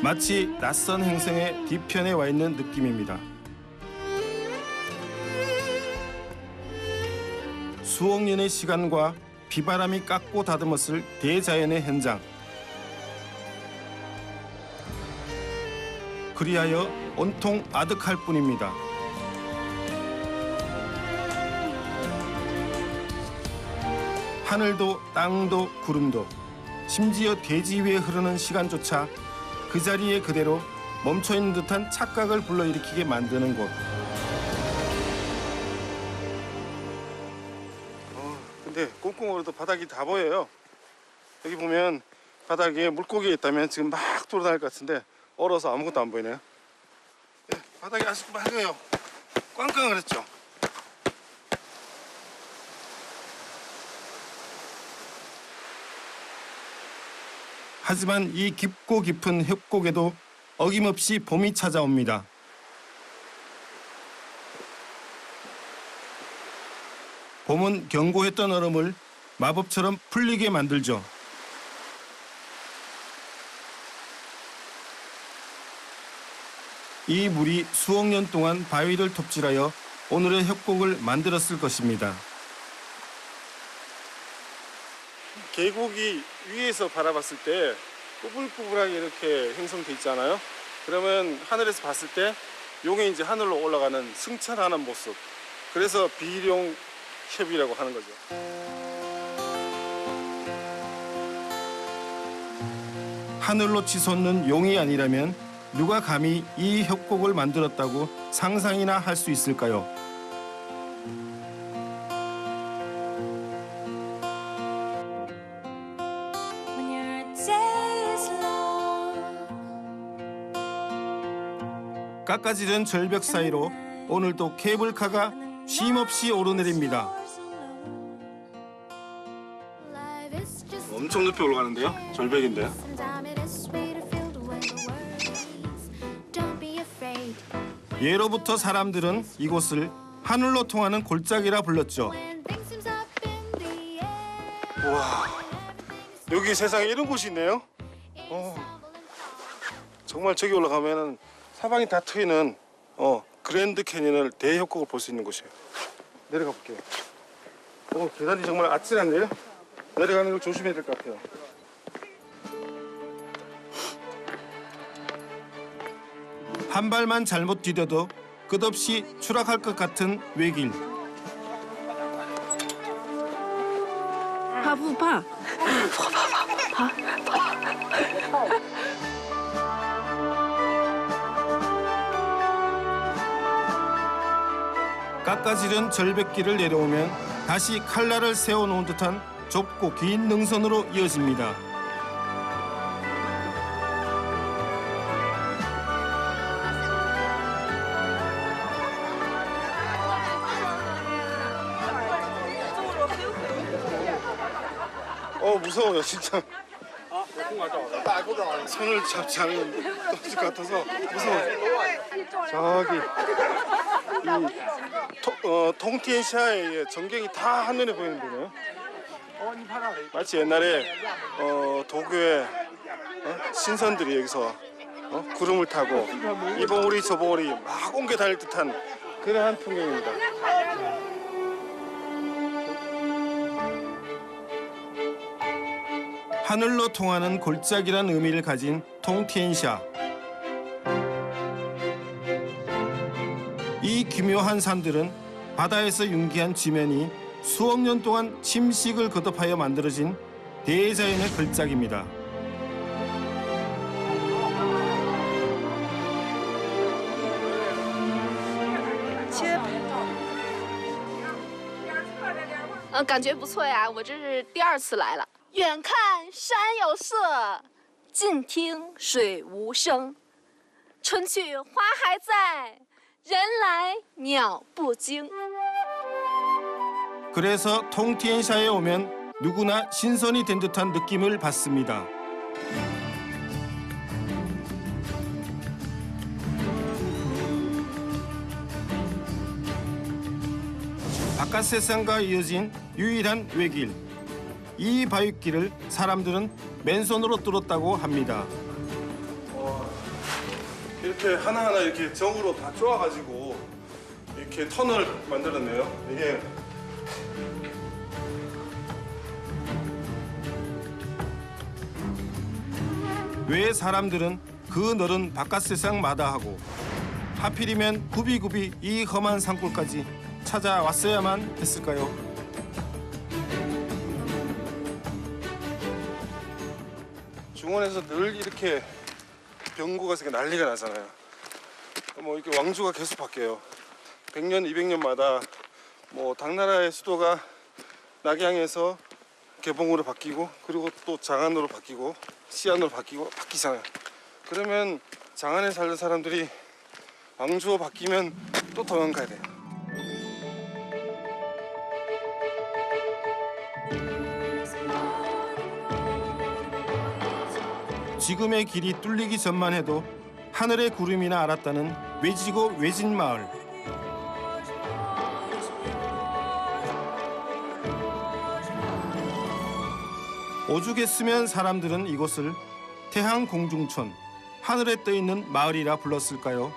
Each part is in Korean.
마치 낯선 행성의 뒤편에 와 있는 느낌입니다. 수억 년의 시간과 비바람이 깎고 다듬었을 대자연의 현장. 그리하여 온통 아득할 뿐입니다. 하늘도 땅도 구름도 심지어 대지 위에 흐르는 시간조차 그 자리에 그대로 멈춰있는 듯한 착각을 불러일으키게 만드는 곳. 근데 꽁꽁어려도 바닥이 다 보여요. 여기 보면 바닥에 물고기가 있다면 지금 막 돌아다닐 것 같은데 얼어서 아무것도 안 보이네요. 네, 바닥이 아직도 맑아요. 꽝꽝거렸죠. 하지만 이 깊고 깊은 협곡에도 어김없이 봄이 찾아옵니다. 봄은 견고했던 얼음을 마법처럼 풀리게 만들죠. 이 물이 수억 년 동안 바위를 톱질하여 오늘의 협곡을 만들었을 것입니다. 계곡이 위에서 바라봤을 때 꾸불꾸불하게 이렇게 형성돼 있잖아요. 그러면 하늘에서 봤을 때 용이 이제 하늘로 올라가는 승천하는 모습. 그래서 비룡협이라고 하는 거죠. 하늘로 치솟는 용이 아니라면 누가 감히 이 협곡을 만들었다고 상상이나 할 수 있을까요? 깎아지른 절벽 사이로 오늘도 케이블카가 쉼없이 오르내립니다. 엄청 높이 올라가는데요? 절벽인데요? 예로부터 사람들은 이곳을 하늘로 통하는 골짜기라 불렀죠. 우와, 여기 세상에 이런 곳이 있네요? 정말 저기 올라가면은 사방이 다 트이는 그랜드 캐니언을 대협곡을 볼 수 있는 곳이에요. 내려가 볼게요. 계단이 정말 아찔한데요? 내려가는 걸 조심해야 될 것 같아요. 한 발만 잘못 디뎌도 끝없이 추락할 것 같은 외길. 怕不怕？ 깎아지른 절벽길을 내려오면 다시 칼날을 세워놓은 듯한 좁고 긴 능선으로 이어집니다. 무서워요 진짜. 손을 잡지 않으면 떨어질 것 같아서 무서워요. 저기 통티엔샤의 전경이 다 한눈에 보이는 데네요. 마치 옛날에 도교의 신선들이 여기서 구름을 타고 이 봉우리 저 봉우리 막 옮겨 다닐 듯한 그러한 풍경입니다. 하늘로 통하는 골짜기란 의미를 가진 통티엔샤. 이 기묘한 산들은 바다에서 융기한 지면이 수억 년 동안 침식을 거듭하여 만들어진 대자연의 걸작입니다.感觉不错呀，我这是第2次来了。远看山有色，近听水无声。春去花还在，人来鸟不惊。 그래서 통티엔샤에 오면 누구나 신선이 된 듯한 느낌을 받습니다. 바깥 세상과 이어진 유일한 외길. 이 바윗길을 사람들은 맨손으로 뚫었다고 합니다. 이렇게 하나하나 이렇게 정으로 다 쪼아가지고 이렇게 터널 만들었네요. 이게 왜 사람들은 그 넓은 바깥 세상 마다하고 하필이면 굽이굽이 이 험한 산골까지 찾아왔어야만 했을까요? 중원에서 늘 이렇게 병고가 생겨 난리가 나잖아요. 뭐 이렇게 왕조가 계속 바뀌어요. 100년, 200년마다 뭐 당나라의 수도가 낙양에서 개봉으로 바뀌고 그리고 또 장안으로 바뀌고 시안으로 바뀌잖아요. 그러면 장안에 살던 사람들이 왕조 바뀌면 또 도망가야 돼요. 지금의 길이 뚫리기 전만 해도 하늘의 구름이나 알았다는 외지고 외진 마을. 오죽했으면 사람들은 이곳을 태항공중촌, 하늘에 떠있는 마을이라 불렀을까요?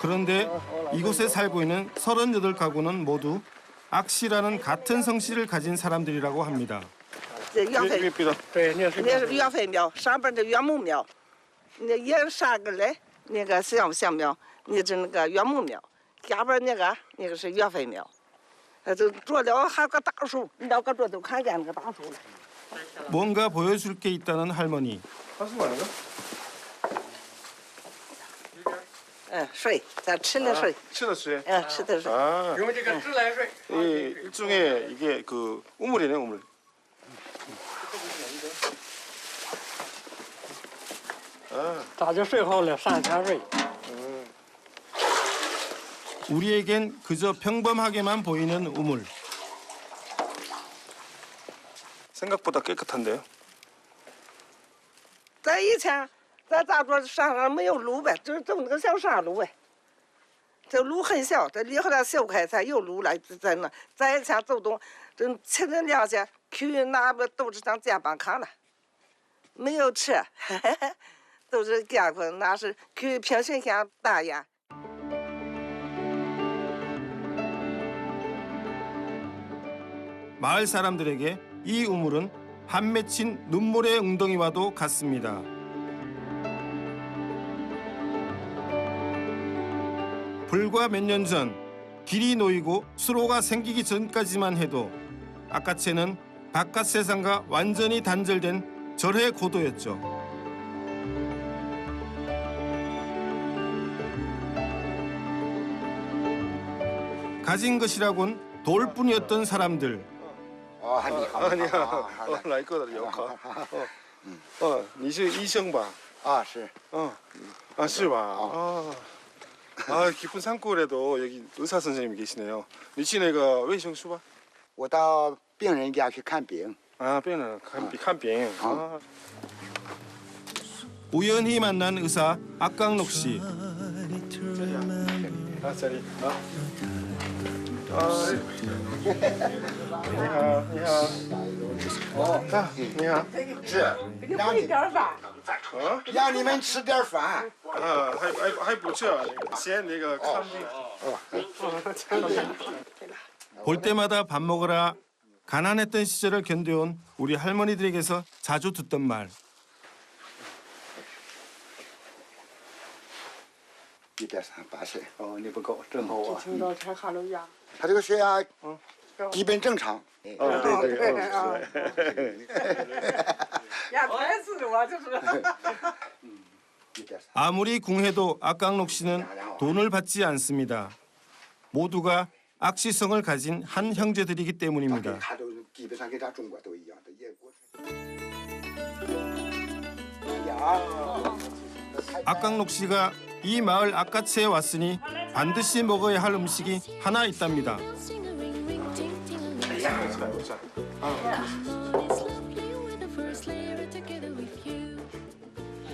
그런데 이곳에 살고 있는 38가구는 모두 악시라는 같은 성씨를 가진 사람들이라고 합니다. 这岳飞，对，那那是岳飞庙，上边的岳母庙，那也是三个嘞，那个像庙，那是那个岳母庙，下边那个是岳飞庙，这做了还有个大树，你到个这都看见那个大树了。 뭔가 보여줄 게 있다는 할머니.水，咱吃的水， 치러수에. 吃的水。 아, 用这个自来水。 이 일종의 이게 그 우물이네 우물. 아, 早就睡好了，上泉水。 우리에겐 그저 평범하게만 보이는 우물. 생각보다 깨끗한데요. 咱以前咱咋说山上没有路呗，就走那个小山路呗。这路很小，这离后来修开才有路了，在那。咱以前走动，这吃的两下去那边都是上肩膀看了，没有车，都是艰苦，那是去平行线打呀。 마을 사람들에게 이 우물은 한 맺힌 눈물의 웅덩이와도 같습니다. 불과 몇 년 전 길이 놓이고 수로가 생기기 전까지만 해도 아까채는 바깥 세상과 완전히 단절된 절의 고도였죠. 가진 것이라곤 돌뿐이었던 사람들. 哦，你好，你好，好的，来过的游客。你是医生吧？啊是，啊是吧？아 깊은 산골에도 여기 의사 선생님이 계시네요. 你去那个卫生所吧？ 我到病人家去看病。 아病人看病。 우연히 만난 의사 악강록 씨. 아 저리.你好，你好。哦，你好。是，让你让你们吃点饭。还不错，先那个看病。 볼 때마다 밥 먹으라 가난했던 시절을 견뎌온 우리 할머니들에게서 자주 듣던 말. 138岁，哦，你不够，正好啊。听到才看了呀。 他这个血压基本正常。对。 呀，太是我就是。 아무리 궁해도 악강록 씨는 돈을 받지 않습니다. 모두가 악시성을 가진 한 형제들이기 때문입니다. 他都基本上跟咱中国都一样的，也过。 악강록 씨가 이 마을 아까치에 왔으니 반드시 먹어야 할 음식이 하나 있답니다.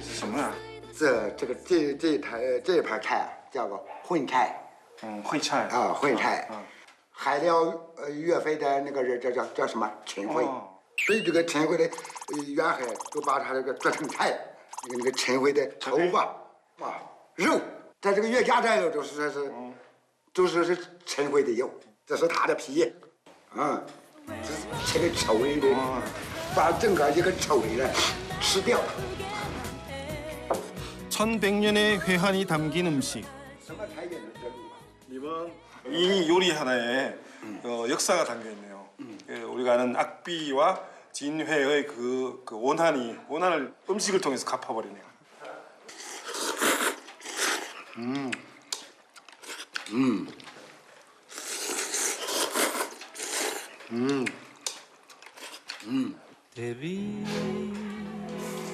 什么啊？这一盘菜，叫个混菜会菜啊，混菜，海料岳飞的那个人叫什么陈慧，所以这个陈慧的远海都把他这个做成菜，那个陈慧的头发肉，在这个岳家寨肉都是说是，都是陈慧的肉，这是他的皮，这个丑人的，把整个一个丑人吃掉。 1100년의 회한이 담긴 음식. 이번 이 요리 하나에 역사가 담겨 있네요. 우리가 아는 악비와 진회의 그 원한을 음식을 통해서 갚아버리네요.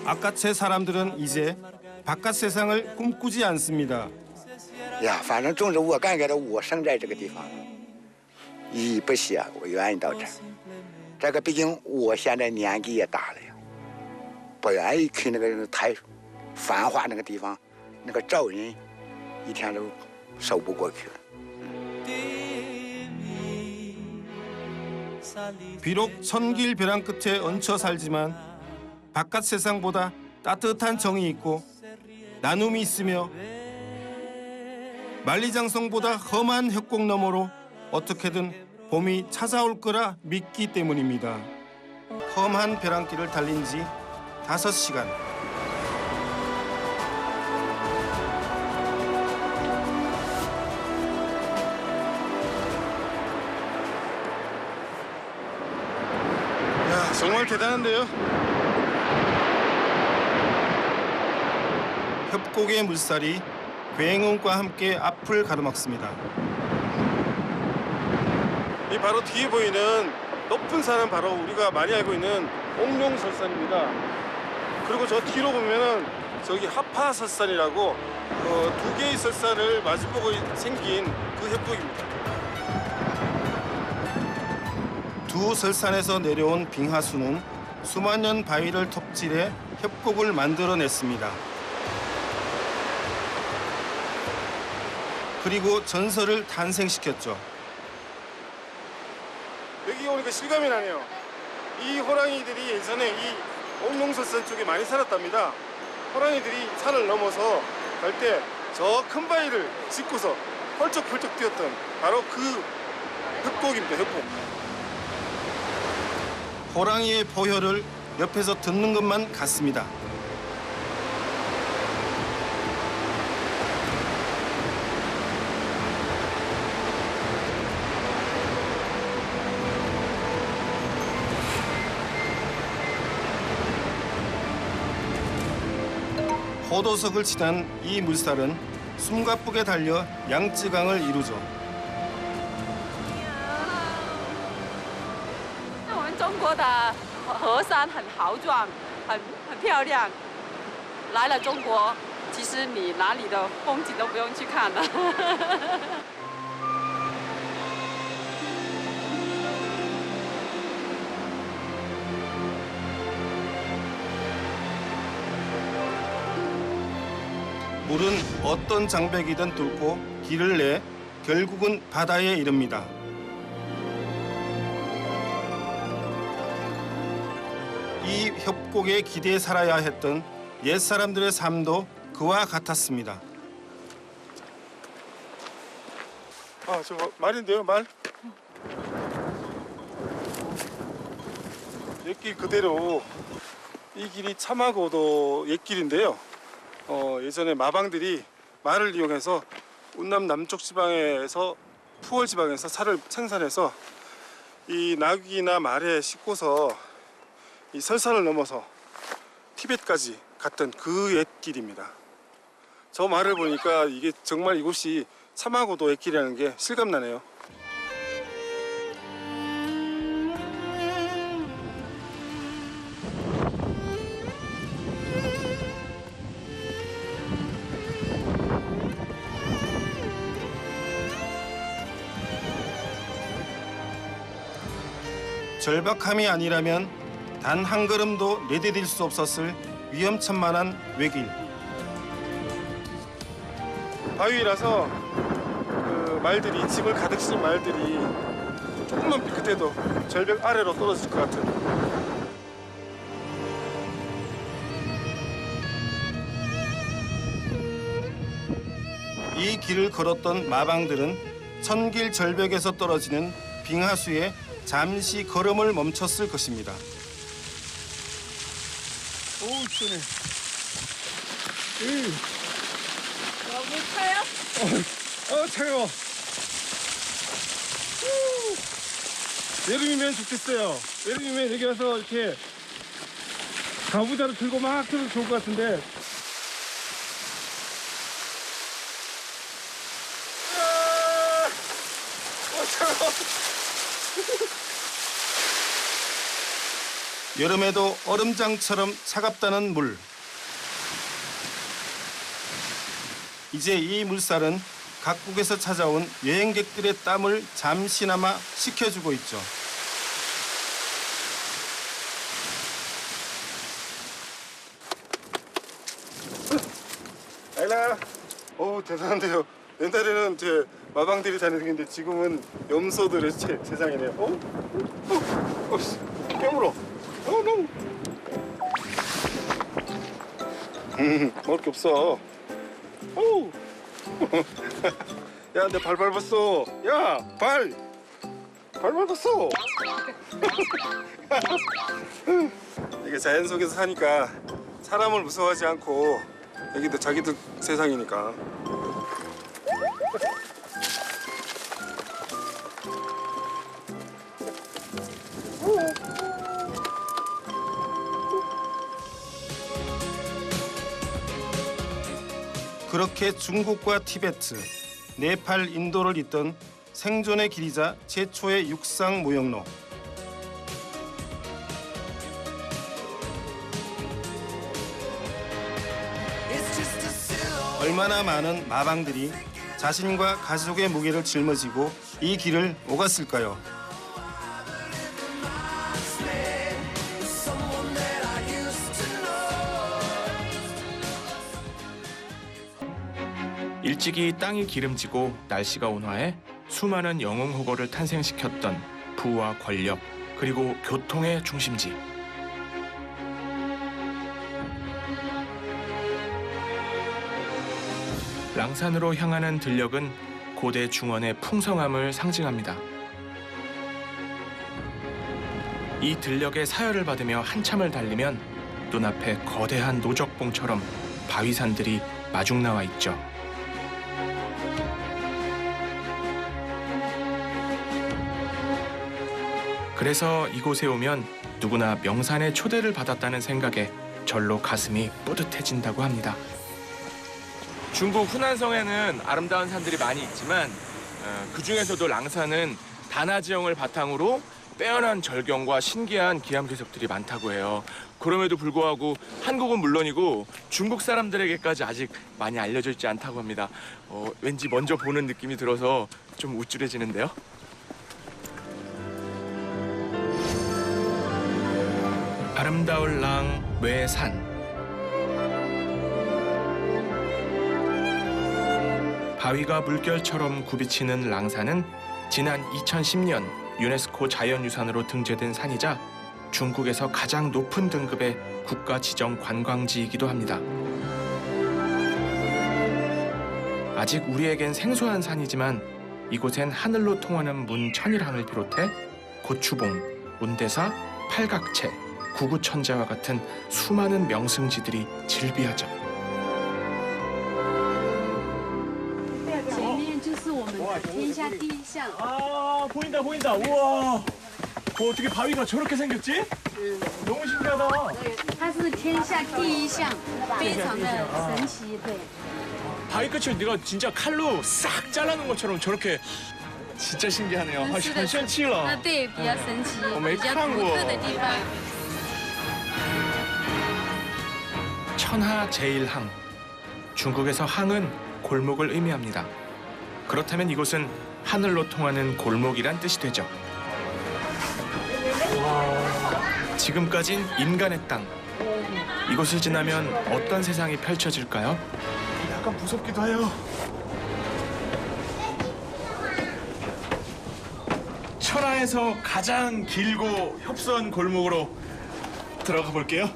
아까체 사람들은 이제 바깥 세상을 꿈꾸지 않습니다. 呀，反正总之我感觉到我生在这个地方，意义不小，我愿意到这儿。这个毕竟我现在年纪也大了呀，不愿意去那个太繁华那个地方，那个找人一天都受不过去了。 비록 천길 벼랑 끝에 얹혀 살지만 바깥 세상보다 따뜻한 정이 있고 나눔이 있으며 만리장성보다 험한 협곡 너머로 어떻게든 봄이 찾아올 거라 믿기 때문입니다. 험한 벼랑길을 달린 지 5시간. 야, 정말 대단한데요? 협곡의 물살이 굉음과 함께 앞을 가로막습니다. 이 바로 뒤에 보이는 높은 산은 바로 우리가 많이 알고 있는 옥룡설산입니다. 그리고 저 뒤로 보면은 저기 하파설산이라고 2개의 설산을 마주보고 생긴 그 협곡입니다. 두 설산에서 내려온 빙하수는 수만 년 바위를 톱질해 협곡을 만들어냈습니다. 그리고 전설을 탄생시켰죠. 여기 오니까 실감이 나네요. 이 호랑이들이 예전에 이 옥룡설산 쪽에 많이 살았답니다. 호랑이들이 산을 넘어서 갈 때 저 큰 바위를 짚고서 펄쩍펄쩍 뛰었던 바로 그 협곡입니다. 협곡. 호랑이의 포효를 옆에서 듣는 것만 같습니다. 호도석을 지난 이 물살은 숨가쁘게 달려 양쯔강을 이루죠. 我们中国的河山很豪壮，很漂亮。来了中国，其实你哪里的风景都不用去看了。물은 어떤 장벽이든 뚫고 길을 내 결국은 바다에 이릅니다. 이 협곡에 기대에 살아야 했던 옛사람들의 삶도 그와 같았습니다. 아, 저 말인데요, 말? 옛길 그대로 이 길이 참하고도 옛길인데요. 예전에 마방들이 말을 이용해서 운남 남쪽 지방에서 푸월 지방에서 살을 생산해서 이 나귀나 말에 싣고서 이 설산을 넘어서 티벳까지 갔던 그 옛길입니다. 저 말을 보니까 이게 정말 이곳이 참하고도 옛길이라는 게 실감나네요. 절박함이 아니라면 단 한 걸음도 내디딜 수 없었을 위험천만한 외길. 바위라서 그 말들이 짐을 가득 싣은 말들이 조금만 삐끗해도 절벽 아래로 떨어질 것 같은. 이 길을 걸었던 마방들은 천길 절벽에서 떨어지는 빙하수에 잠시 걸음을 멈췄을 것입니다. 어우, 시원해. 물 타요? 차가워. 여름이면 좋겠어요. 여름이면 여기 와서 이렇게 가부자를 들고 막 들어도 좋을 것 같은데. 차가워. 여름에도 얼음장처럼 차갑다는 물. 이제 이 물살은 각국에서 찾아온 여행객들의 땀을 잠시나마 식혀주고 있죠. 아이라, 대단한데요. 옛날에는 제 마방들이 다니는데 지금은 염소들의 세상이네요. 깨물어. 너무. 먹을 게 없어. 야, 내 발 밟았어. 야, 발 밟았어. 이게 자연 속에서 사니까 사람을 무서워하지 않고 여기도 자기들 세상이니까. 그렇게 중국과 티베트, 네팔, 인도를 잇던 생존의 길이자 최초의 육상 무역로. 얼마나 많은 마방들이 자신과 가족의 무게를 짊어지고 이 길을 오갔을까요? 일찍이 땅이 기름지고 날씨가 온화해 수많은 영웅호거를 탄생시켰던 부와 권력, 그리고 교통의 중심지. 랑산으로 향하는 들녘은 고대 중원의 풍성함을 상징합니다. 이 들녘의 사열을 받으며 한참을 달리면 눈앞에 거대한 노적봉처럼 바위산들이 마중 나와 있죠. 그래서 이곳에 오면 누구나 명산의 초대를 받았다는 생각에 절로 가슴이 뿌듯해진다고 합니다. 중국 후난성에는 아름다운 산들이 많이 있지만 그중에서도 랑산은 단아 지형을 바탕으로 빼어난 절경과 신기한 기암괴석들이 많다고 해요. 그럼에도 불구하고 한국은 물론이고 중국 사람들에게까지 아직 많이 알려져 있지 않다고 합니다. 왠지 먼저 보는 느낌이 들어서 좀 우쭐해지는데요. 아름다울 랑 외산. 바위가 물결처럼 굽이치는 랑산은 지난 2010년 유네스코 자연유산으로 등재된 산이자 중국에서 가장 높은 등급의 국가 지정 관광지이기도 합니다. 아직 우리에겐 생소한 산이지만 이곳엔 하늘로 통하는 문 천일항을 비롯해 고추봉, 운대사, 팔각채, 구구천자와 같은 수많은 명승지들이 즐비하죠. 前面就是我们的天下第一项。 아, 보인다 보인다. 우와. 어떻게 바위가 저렇게 생겼지? 너무 신기하다. 它是天下第一项，非常的神奇，对。 바위 끝을 네가 진짜 칼로 싹 잘라놓은 것처럼 저렇게 진짜 신기하네요. 很神奇了。对，比较神奇，没比较看过。 独特的地方。 천하제일항. 중국에서 항은 골목을 의미합니다. 그렇다면 이곳은 하늘로 통하는 골목이란 뜻이 되죠. 지금까진 인간의 땅. 이곳을 지나면 어떤 세상이 펼쳐질까요? 약간 무섭기도 해요. 하나에서 가장 길고 협소한 골목으로 들어가 볼게요.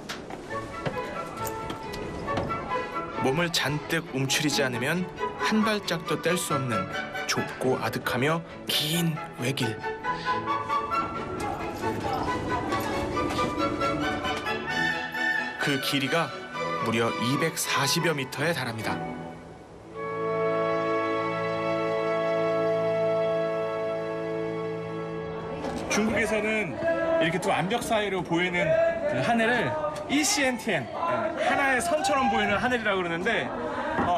몸을 잔뜩 움츠리지 않으면 한 발짝도 뗄 수 없는 좁고 아득하며 긴 외길. 그 길이가 무려 240여 미터에 달합니다. 중국에서는 이렇게 두 암벽 사이로 보이는 그 하늘을 이시엔티엔, 하나의 선처럼 보이는 하늘이라고 그러는데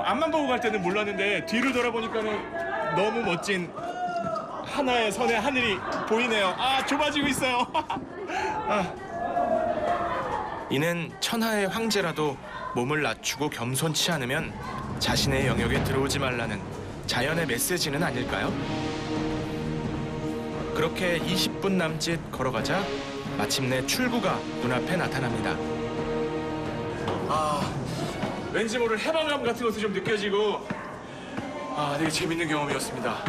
앞만 보고 갈 때는 몰랐는데 뒤를 돌아보니까는 너무 멋진 하나의 선의 하늘이 보이네요. 아, 좁아지고 있어요. 이는 천하의 황제라도 몸을 낮추고 겸손치 않으면 자신의 영역에 들어오지 말라는 자연의 메시지는 아닐까요? 그렇게 20분 남짓 걸어가자 마침내 출구가 눈앞에 나타납니다. 왠지 모를 해방감 같은 것도 좀 느껴지고 되게 재밌는 경험이었습니다.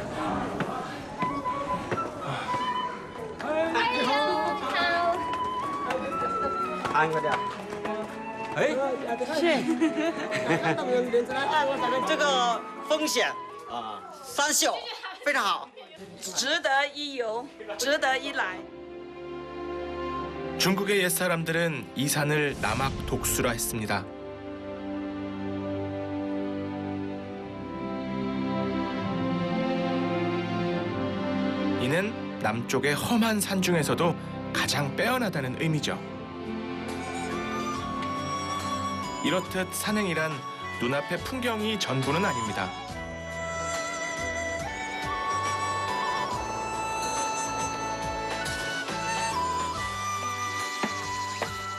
哎，是。这个风险山秀非常好，值得一游，值得一来。 중국의 옛사람들은 이 산을 남악 독수라 했습니다. 이는 남쪽의 험한 산 중에서도 가장 빼어나다는 의미죠. 이렇듯 산행이란 눈앞의 풍경이 전부는 아닙니다.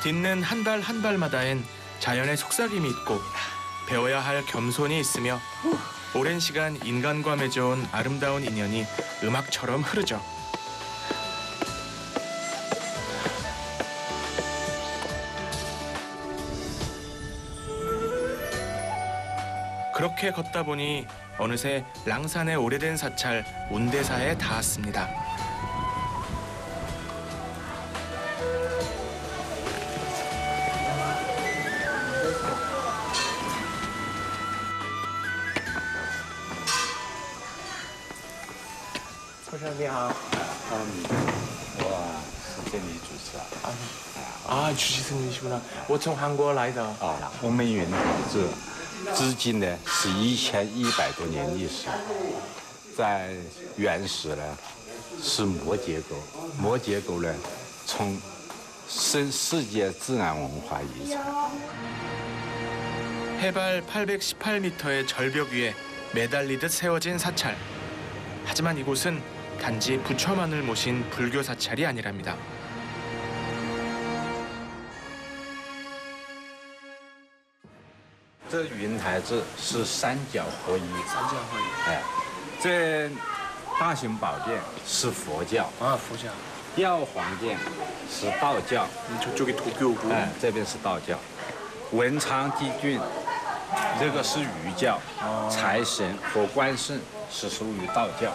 딛는 한 발 한 발마다엔 자연의 속삭임이 있고 배워야 할 겸손이 있으며 오랜 시간 인간과 맺어온 아름다운 인연이 음악처럼 흐르죠. 그렇게 걷다 보니 어느새 랑산의 오래된 사찰 운대사에 닿았습니다. 주지스님이시구나. 我从韩国来的。我们云台这至今呢是1100多年历史，在原始呢是摩结构，摩结构呢从世界自然文化遗产。 해발 818m의 절벽 위에 매달리듯 세워진 사찰. 하지만 이곳은 단지 부처만을 모신 불교 사찰이 아니랍니다.这云台子是三教合一，三教合一。哎，这大雄宝殿是佛教，佛教。耀皇殿是道教， 저쪽이 도교고. 哎，这边是道教。文昌帝君这个是儒教，财神和关圣是属于道教。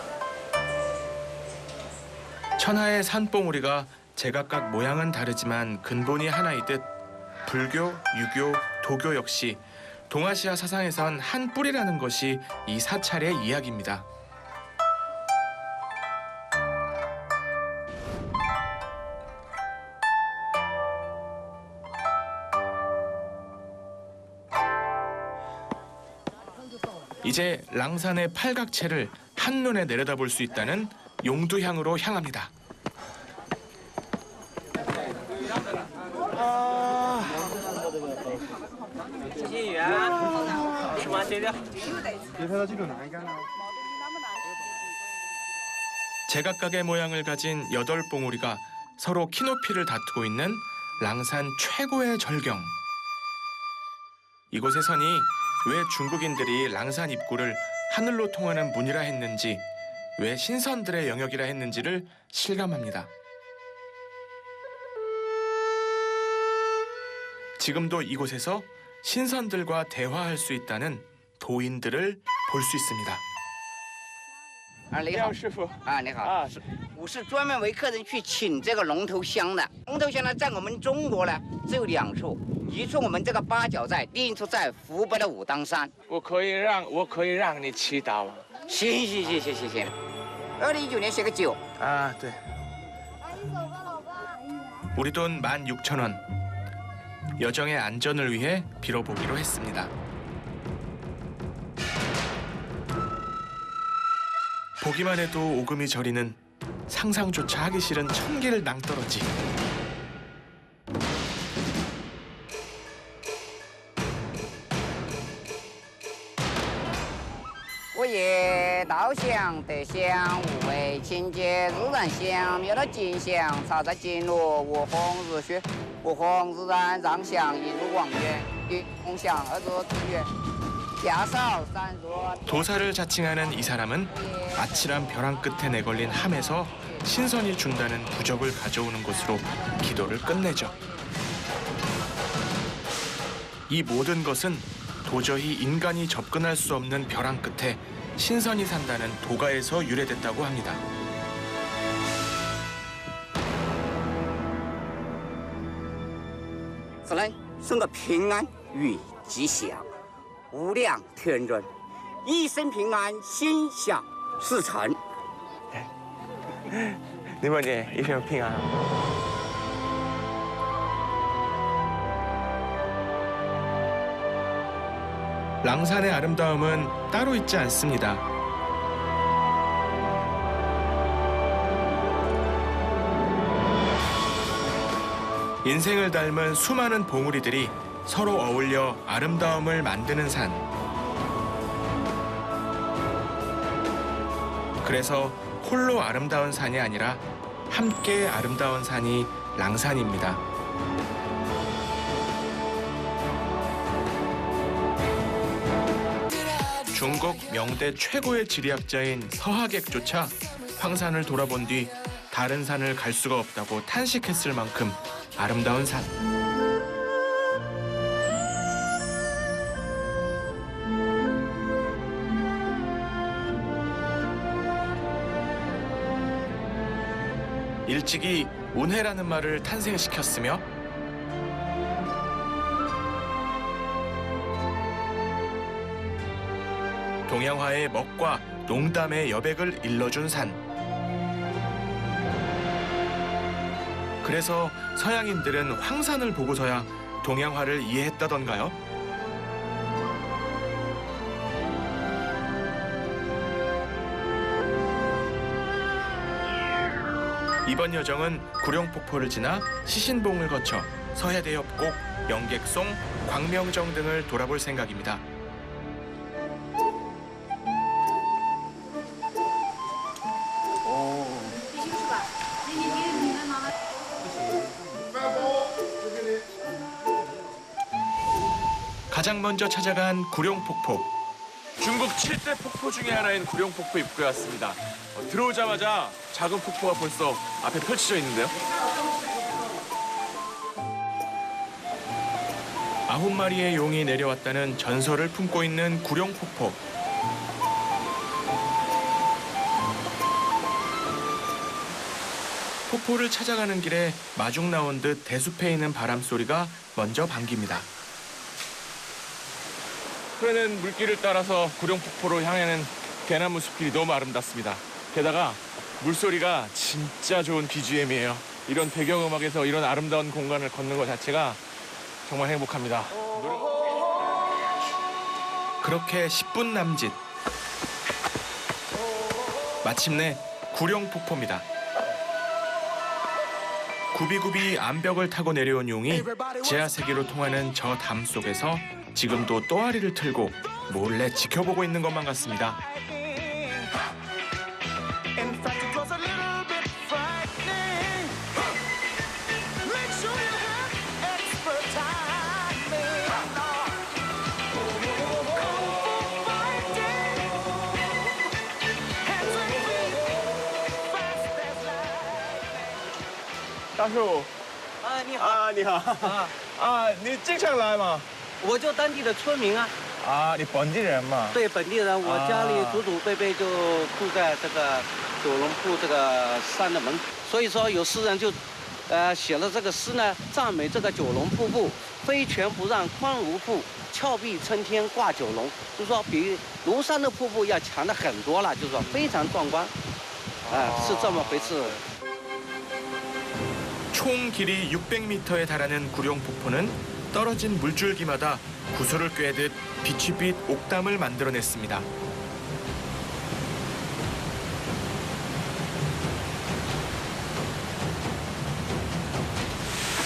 천하의 산봉우리가 제각각 모양은 다르지만 근본이 하나이듯 불교, 유교, 도교 역시 동아시아 사상에선 한 뿌리라는 것이 이 사찰의 이야기입니다. 이제 랑산의 팔각체를 한눈에 내려다볼 수 있다는 용두향으로 향합니다. 제각각의 모양을 가진 8봉우리가 서로 키높이를 다투고 있는 랑산 최고의 절경. 이곳에 서니 왜 중국인들이 랑산 입구를 하늘로 통하는 문이라 했는지, 왜 신선들의 영역이라 했는지를 실감합니다. 지금도 이곳에서 신선들과 대화할 수 있다는 도인들을 볼 수 있습니다. 啊，你好，师傅啊，你好啊，是我是专门为客人去请这个龙头香的。龙头香呢，在我们中国呢只有2处，一处我们这个八角寨，另一处在湖北的武当山。我可以让你祈祷吗？行。2019年写个9。 아, 네. 우리 돈 16,000원. 여정의 안전을 위해 빌어보기로 했습니다. 보기만 해도 오금이 저리는 상상조차 하기 싫은 천길 낭떠러지. 我也稻香得香，无为情节自然香。妙到金香，插在金罗，我红日雪，我红日然，让香一如往远。一红香二作之月，家少三若。 도사를 자칭하는 이 사람은 아찔한 벼랑 끝에 내걸린 함에서 신선이 준다는 부적을 가져오는 곳으로 기도를 끝내죠. 이 모든 것은 도저히 인간이 접근할 수 없는 벼랑 끝에 신선이 산다는 도가에서 유래됐다고 합니다. 只能送个平安与吉祥，无量天伦，一生平安，心想事成。 니모니 이생平安. 랑산의 아름다움은 따로 있지 않습니다. 인생을 닮은 수많은 봉우리들이 서로 어울려 아름다움을 만드는 산. 그래서 홀로 아름다운 산이 아니라 함께 아름다운 산이 랑산입니다. 중국 명대 최고의 지리학자인 서하객조차 황산을 돌아본 뒤 다른 산을 갈 수가 없다고 탄식했을 만큼 아름다운 산. 일찍이 운해라는 말을 탄생시켰으며 동양화의 먹과 농담의 여백을 일러준 산. 그래서 서양인들은 황산을 보고서야 동양화를 이해했다던가요? 이번 여정은 구룡폭포를 지나 시신봉을 거쳐 서해대협곡, 영객송, 광명정 등을 돌아볼 생각입니다. 가장 먼저 찾아간 구룡폭포. 중국 7대 폭포 중에 하나인 구룡폭포 입구에 왔습니다. 들어오자마자 작은 폭포가 벌써 앞에 펼쳐져 있는데요. 9마리의 용이 내려왔다는 전설을 품고 있는 구룡폭포. 폭포를 찾아가는 길에 마중 나온 듯 대숲에 있는 바람 소리가 먼저 반깁니다. 흐르는 물길을 따라서 구룡폭포로 향하는 대나무 숲길이 너무 아름답습니다. 게다가 물소리가 진짜 좋은 BGM이에요. 이런 배경음악에서 이런 아름다운 공간을 걷는 것 자체가 정말 행복합니다. 그렇게 10분 남짓. 마침내 구룡폭포입니다. 구비구비 암벽을 타고 내려온 용이 지하세계로 통하는 저 담 속에서 지금도 또아리를 틀고 몰래 지켜보고 있는 것만 같습니다. 다쇼. 啊，你好。啊，你好。啊，你经常来吗？我就当地的村民啊。啊，你本地人嘛？对，本地人，我家里祖祖辈辈就住在这个九龙铺这个山的门，所以说有诗人就，写了这个诗呢，赞美这个九龙瀑布，飞泉不让宽如瀑，峭壁参天挂九龙，就是说比庐山的瀑布要强的很多了，就是说非常壮观，是这么回事。 총 길이 600m에 달하는 구룡폭포는 떨어진 물줄기마다 구슬을 꿰듯 빛이 옥담을 만들어냈습니다.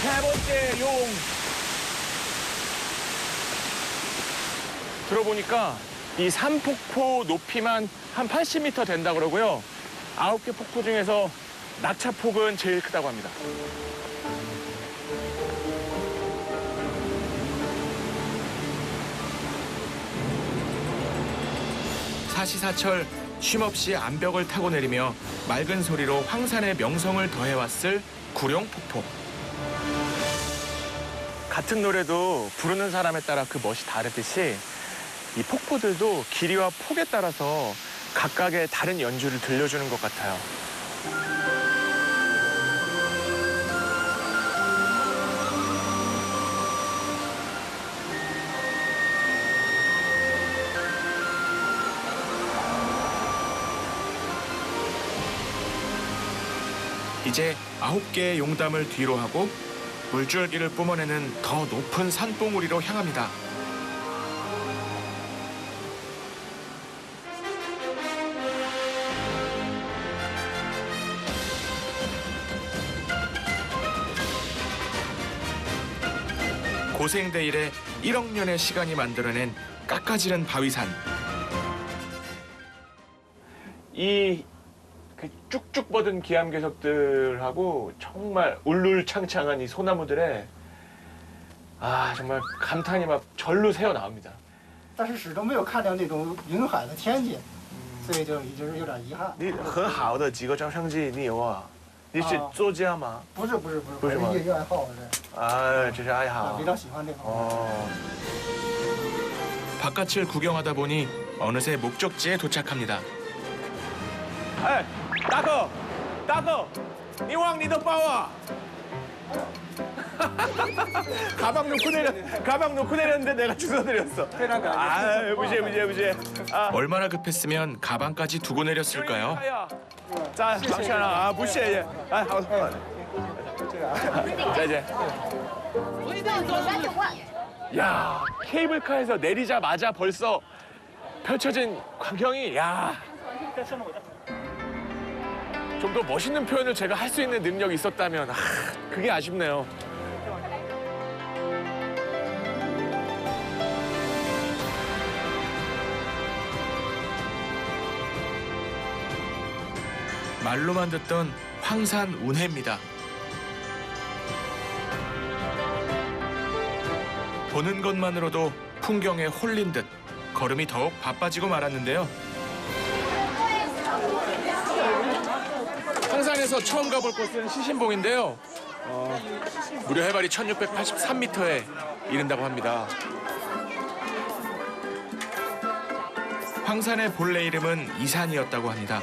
세 번째 용. 들어보니까 이 산폭포 높이만 한 80m 된다 그러고요. 9개 폭포 중에서 낙차폭은 제일 크다고 합니다. 사시사철 쉼없이 암벽을 타고 내리며 맑은 소리로 황산의 명성을 더해왔을 구룡폭포. 같은 노래도 부르는 사람에 따라 그 멋이 다르듯이 이 폭포들도 길이와 폭에 따라서 각각의 다른 연주를 들려주는 것 같아요. 이제 9개의 용담을 뒤로 하고 물줄기를 뿜어내는 더 높은 산봉우리로 향합니다. 고생대일에 1억 년의 시간이 만들어낸 깎아지른 바위산. 이 쭉쭉 뻗은 기암괴석들하고 정말 울룰창창한 이 소나무들에 정말 감탄이 막 절로 새어 나옵니다. 但是始终没有看到那种云海的天际，所以就一直有点遗憾。你很好的几个照相机你有啊？你是作家吗？不是，不是吗？业余爱好这。这是爱好。比较喜欢这个。 바깥을 구경하다 보니 어느새 목적지에 도착합니다. 哎，大哥，你忘你的包啊！가방 놓고 내렸는데 내가 주워드렸어. 무시해. 얼마나 급했으면 가방까지 두고 내렸을까요? 자, 망찬아, 무시해. 자, 이제. 야, 케이블카에서 내리자마자 벌써 펼쳐진 광경이 좀 더 멋있는 표현을 제가 할 수 있는 능력이 있었다면 그게 아쉽네요. 말로만 듣던 황산 운해입니다. 보는 것만으로도 풍경에 홀린 듯 걸음이 더욱 바빠지고 말았는데요. 황산에서 처음 가볼 곳은 시신봉인데요. 무려 해발이 1683m에 이른다고 합니다. 황산의 본래 이름은 이산이었다고 합니다.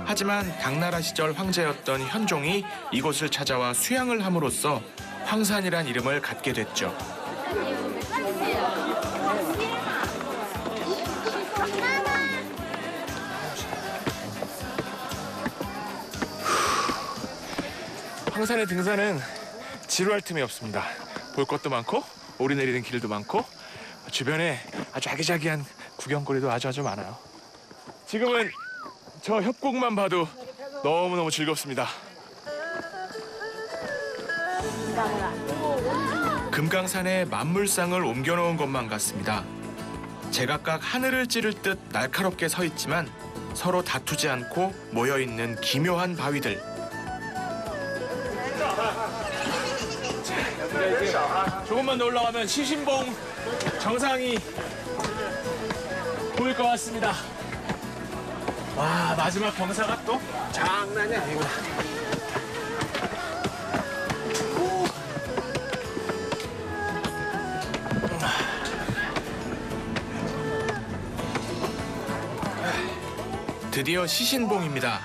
하지만 당나라 시절 황제였던 현종이 이곳을 찾아와 수양을 함으로써 황산이란 이름을 갖게 됐죠. 황산의 등산은 지루할 틈이 없습니다. 볼 것도 많고 오르내리는 길도 많고 주변에 아주 아기자기한 구경거리도 아주 많아요. 지금은 저 협곡만 봐도 너무너무 즐겁습니다. 금강산에 만물상을 옮겨놓은 것만 같습니다. 제각각 하늘을 찌를 듯 날카롭게 서 있지만 서로 다투지 않고 모여있는 기묘한 바위들. 조금만 더 올라가면 시신봉 정상이 보일 것 같습니다. 와, 마지막 경사가 또 장난이 아니구나. 드디어 시신봉입니다.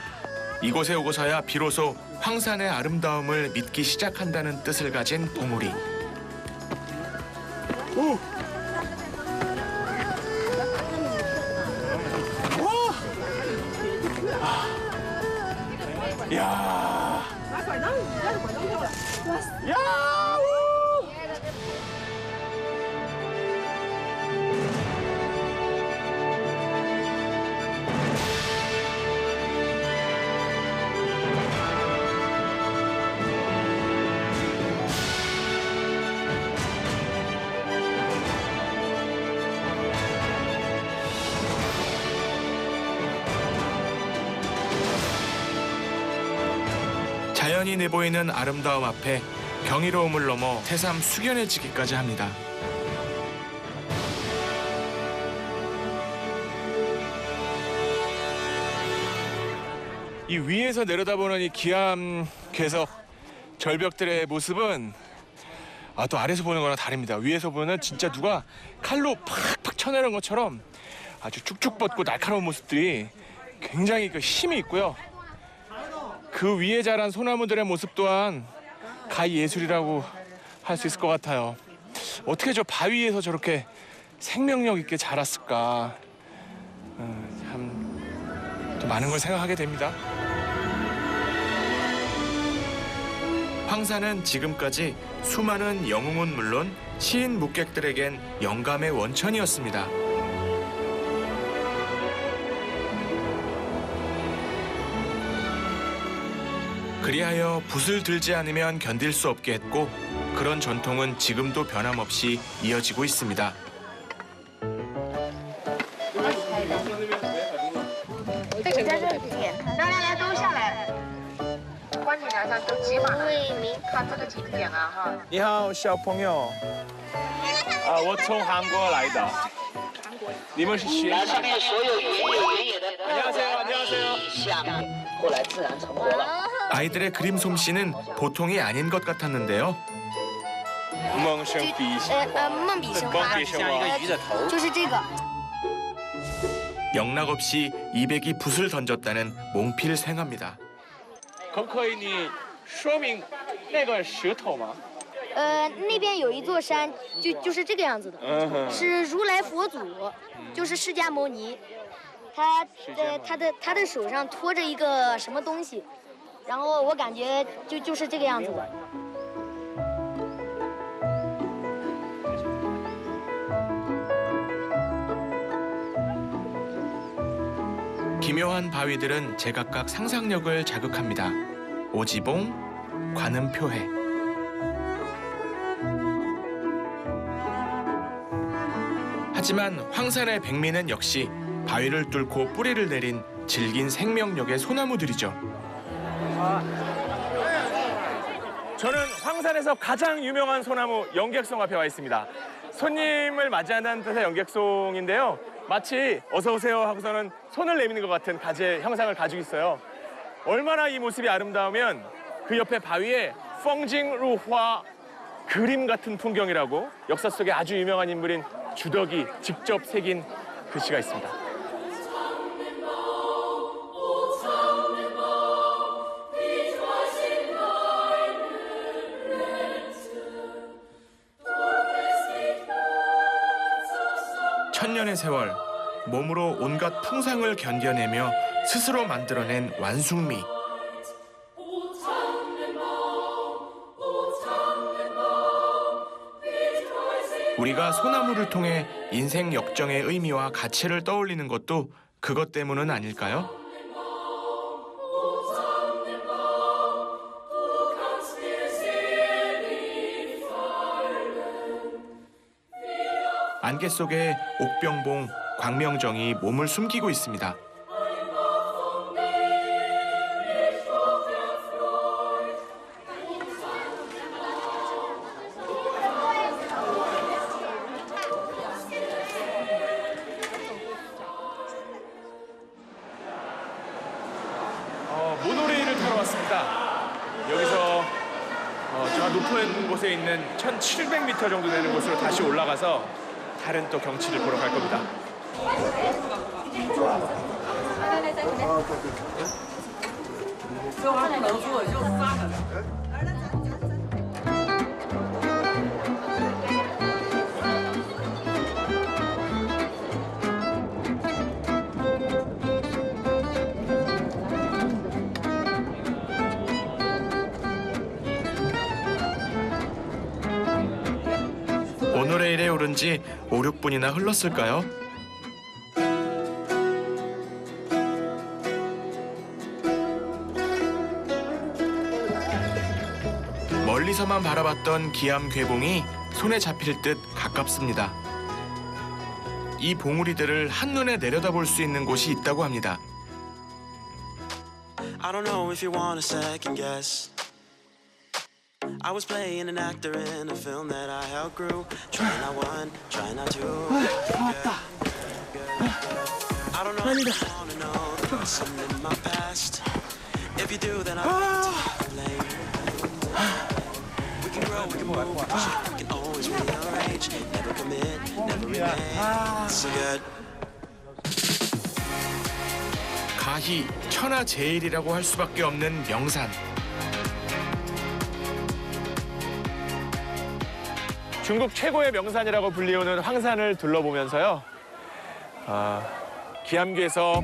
이곳에 오고서야 비로소 황산의 아름다움을 믿기 시작한다는 뜻을 가진 봉우리. 오! 야! 야! 자연이 내보이는 아름다움 앞에 경이로움을 넘어 새삼 숙연해지기까지 합니다. 이 위에서 내려다보는 이 기암 궤석 절벽들의 모습은 또 아래에서 보는 거랑 다릅니다. 위에서 보면 진짜 누가 칼로 팍팍 쳐내는 것처럼 아주 쭉쭉 뻗고 날카로운 모습들이 굉장히 그 힘이 있고요. 그 위에 자란 소나무들의 모습 또한 가히 예술이라고 할 수 있을 것 같아요. 어떻게 저 바위에서 저렇게 생명력 있게 자랐을까. 참 또 많은 걸 생각하게 됩니다. 황산은 지금까지 수많은 영웅은 물론 시인 묵객들에겐 영감의 원천이었습니다. 그리하여 붓을 들지 않으면 견딜 수 없게 했고 그런 전통은 지금도 변함없이 이어지고 있습니다. 来，都下来。观景台上都挤满了，为您看这个景点啊哈。你好，小朋友。我从韩国来的。你们是学生？上面所有原有原野的。 안녕하세요. 안녕하세요. 下面后来自然成活了。 아이들의 그림 솜씨는 보통이 아닌 것 같았는데요. 梦生笔梦笔生花，就是这个。 영락없이 200이 붓을 던졌다는 몽필 생화입니다. 可不可以你说明那个石头吗？那边有一座山，就是这个样子的，是如来佛祖，就是释迦牟尼，他的手上托着一个什么东西，然后我感觉就是这个样子的。 기묘한 바위들은 제각각 상상력을 자극합니다. 오지봉, 관음표해. 하지만 황산의 백미는 역시 바위를 뚫고 뿌리를 내린 질긴 생명력의 소나무들이죠. 저는 황산에서 가장 유명한 소나무 영객송 앞에 와 있습니다. 손님을 맞이한다는 뜻의 영객송인데요. 마치 어서 오세요 하고서는 손을 내미는 것 같은 가지의 형상을 가지고 있어요. 얼마나 이 모습이 아름다우면 그 옆에 바위에 펑징루화 그림 같은 풍경이라고 역사 속에 아주 유명한 인물인 주덕이 직접 새긴 글씨가 있습니다. 천년의 세월, 몸으로 온갖 풍상을 견뎌내며 스스로 만들어낸 완숙미. 우리가 소나무를 통해 인생 역정의 의미와 가치를 떠올리는 것도 그것 때문은 아닐까요? 안개 속에 옥병봉, 광명정이 몸을 숨기고 있습니다. 모노레일을 타러 왔습니다. 여기서 저 높은 곳에 있는 1,700m 정도 되는 곳으로 다시 올라가서 다른 또 경치를 보러 갈 겁니다. 这玩意儿不能做，就是散了。 오늘의 일에 오른 지 5, 6분이나 흘렀을까요? 멀리서만 바라봤던 기암 괴봉이 손에 잡힐 듯 가깝습니다. 이 봉우리들을 한눈에 내려다볼 수 있는 곳이 있다고 합니다. I don't know if you want a second guess. I was playing an actor in a film that I outgrew. Try not one, try not two. I don't know if you want to know the person in my past. If you do, then I'll blame. We can grow, we can move, we can always rearrange. Never commit, never remain. So good. 가히 천하제일이라고 할 수밖에 없는 명산. 중국 최고의 명산이라고 불리우는 황산을 둘러보면서요. 기암괴석,